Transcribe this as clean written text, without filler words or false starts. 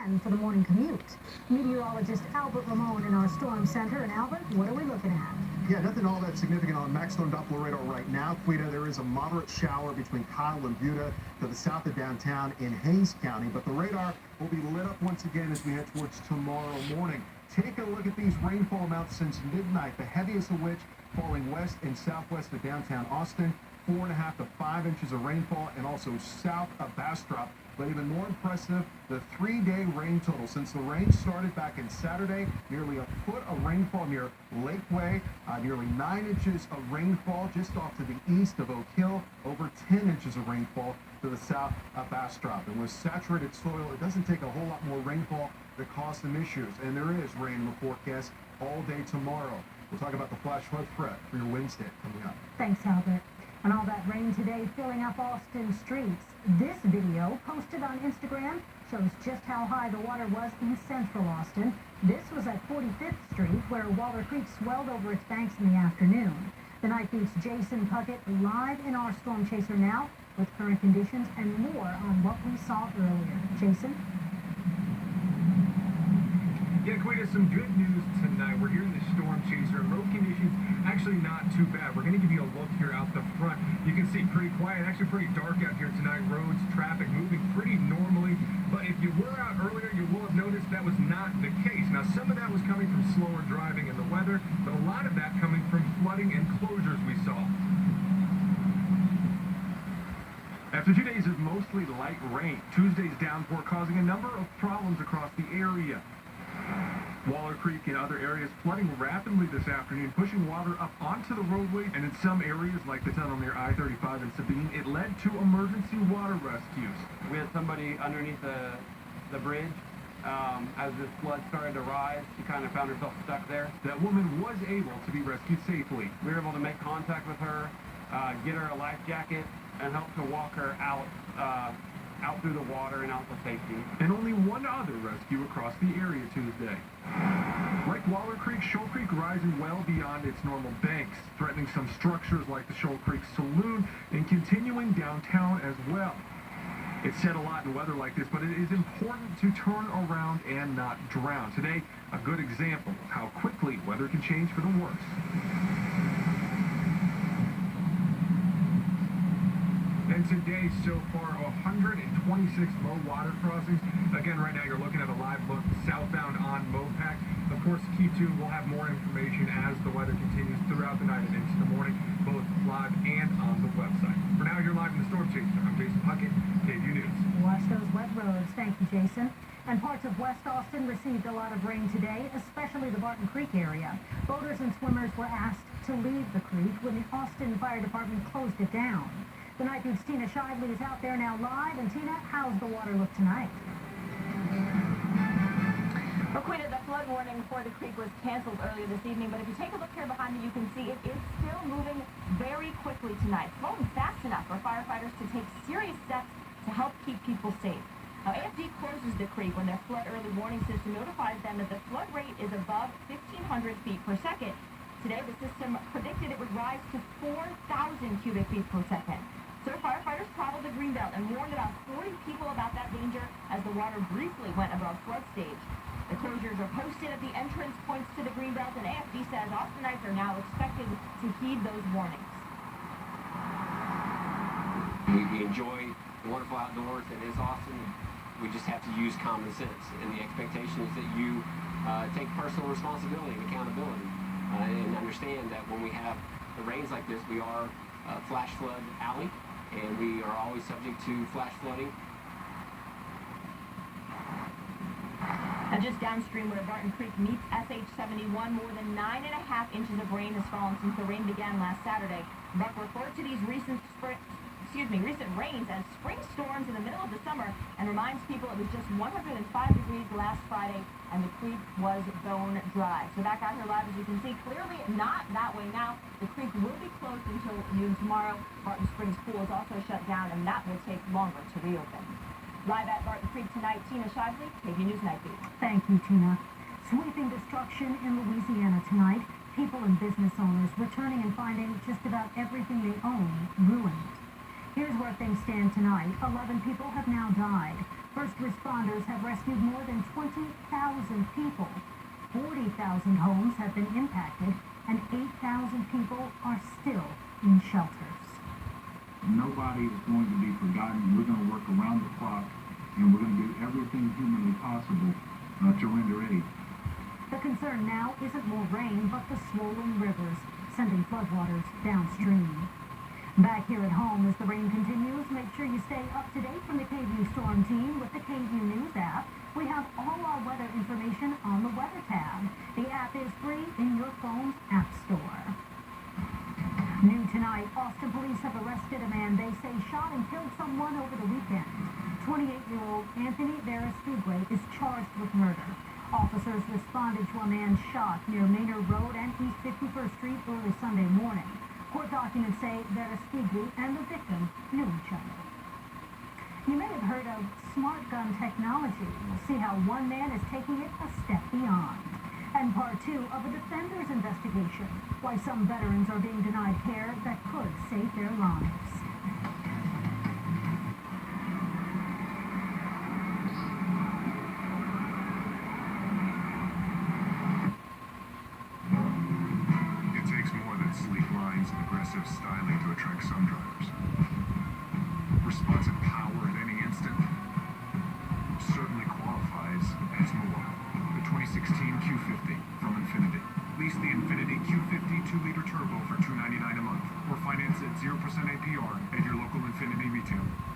and for the morning commute. Meteorologist Albert Ramon in our storm center. And Albert, what are we looking at? Yeah, nothing all that significant on Maxstone Doppler radar right now. Quita, there is a moderate shower between Kyle and Buda to the south of downtown in Hays County, but the radar will be lit up once again as we head towards tomorrow morning. Take a look at these rainfall amounts since midnight, the heaviest of which falling west and southwest of downtown Austin, 4.5 to 5 inches of rainfall, and also south of Bastrop. But even more impressive, the 3-day rain total. Since the rain started back in Saturday, nearly a foot of rainfall near Lakeway, nearly 9 inches of rainfall just off to the east of Oak Hill, over 10 inches of rainfall to the south of Bastrop. And with saturated soil, it doesn't take a whole lot more rainfall to cause some issues. And there is rain in the forecast all day tomorrow. We'll talk about the flash flood threat for your Wednesday coming up. Thanks, Albert. And all that rain today filling up Austin streets. This video, posted on Instagram, shows just how high the water was in central Austin. This was at 45th Street, where Waller Creek swelled over its banks in the afternoon. The Night Beat's Jason Puckett live in our Storm Chaser now with current conditions and more on what we saw earlier. Jason? Yeah, Quita, some good news tonight. We're here in the Storm Chaser. Road conditions actually not too bad. We're going to give you a look here out the front. You can see pretty quiet, actually pretty dark out here tonight. Roads, traffic moving pretty normally. But if you were out earlier, you will have noticed that was not the case. Now, some of that was coming from slower driving and the weather, but a lot of that coming from flooding and closures we saw. After 2 days of mostly light rain, Tuesday's downpour causing a number of problems across the area. Waller Creek and other areas flooding rapidly this afternoon, pushing water up onto the roadway, and in some areas like the tunnel near I-35 in Sabine, it led to emergency water rescues. We had somebody underneath the bridge. As this flood started to rise, she kind of found herself stuck there. That woman was able to be rescued safely. We were able to make contact with her, get her a life jacket, and help to walk her out through the water and out to safety. And only one other rescue across the area Tuesday. Like Waller Creek, Shoal Creek rising well beyond its normal banks, threatening some structures like the Shoal Creek Saloon and continuing downtown as well. It's said a lot in weather like this, but it is important to turn around and not drown. Today, a good example of how quickly weather can change for the worse. And today, so far, 126 low water crossings. Again, right now, you're looking at a live look southbound on Mopac. Of course, keep tuned. We'll have more information as the weather continues throughout the night and into the morning, both live and on the website. For now, you're live in the Storm Chaser. I'm Jason Puckett, KVUE News. Watch those wet roads. Thank you, Jason. And parts of West Austin received a lot of rain today, especially the Barton Creek area. Boaters and swimmers were asked to leave the creek when the Austin Fire Department closed it down. The Night Beat's Tina Shively is out there now live. And Tina, how's the water look tonight? Well, Quita, the flood warning for the creek was canceled earlier this evening, but if you take a look here behind me, you can see it is still moving very quickly tonight, flowing fast enough for firefighters to take serious steps to help keep people safe. Now, AFD closes the creek when their flood early warning system notifies them that the flood rate is above 1,500 feet per second. Today, the system predicted it would rise to 4,000 cubic feet per second. So firefighters traveled the Greenbelt and warned about 40 people about that danger as the water briefly went above flood stage. The closures are posted at the entrance points to the Greenbelt, and AFD says Austinites are now expected to heed those warnings. We enjoy the wonderful outdoors that is Austin. We just have to use common sense, and the expectation is that you take personal responsibility and accountability and understand that when we have the rains like this, we are a flash flood alley, and we are always subject to flash flooding. Now, just downstream where Barton Creek meets SH-71, more than 9.5 inches of rain has fallen since the rain began last Saturday. Buck referred to these recent rains as spring storms in the middle of the summer and reminds people it was just 105 degrees last Friday and the creek was bone dry. So back out here live, as you can see, clearly not that way now. The creek will be closed until noon tomorrow. Barton Springs Pool is also shut down, and that will take longer to reopen. Live at Barton Creek tonight, Tina Shively, KVUE News Night Beat. Thank you, Tina. Sweeping destruction in Louisiana tonight. People and business owners returning and finding just about everything they own ruined. Here's where things stand tonight. 11 people have now died. First responders have rescued more than 20,000 people. 40,000 homes have been impacted, and 8,000 people are still in shelters. Nobody is going to be forgotten. We're going to work around the clock, and we're going to do everything humanly possible to render aid. The concern now isn't more rain, but the swollen rivers, sending floodwaters downstream. Back here at home, as the rain continues, make sure you stay up to date from the KVUE Storm Team with the KVUE News app. We have all our weather information on the Weather tab. The app is free in your phone's app store. New tonight, Austin police have arrested a man they say shot and killed someone over the weekend. 28-year-old Anthony Verastegui is charged with murder. Officers responded to a man shot near Maynard Road and East 51st Street early Sunday morning. Court documents say Verastegui and the victim knew each other. You may have heard of smart gun technology. We'll see how one man is taking it a step beyond. And part 2 of a Defender's investigation, why some veterans are being denied care that could save their lives. It takes more than sleek lines and aggressive styling to attract some drivers. Responsive power at any instant certainly qualifies as more. The 2016 Q50 from Infiniti. Lease the Infiniti Q50 2-liter turbo for $299 a month, or finance at 0% APR at your local Infiniti retailer.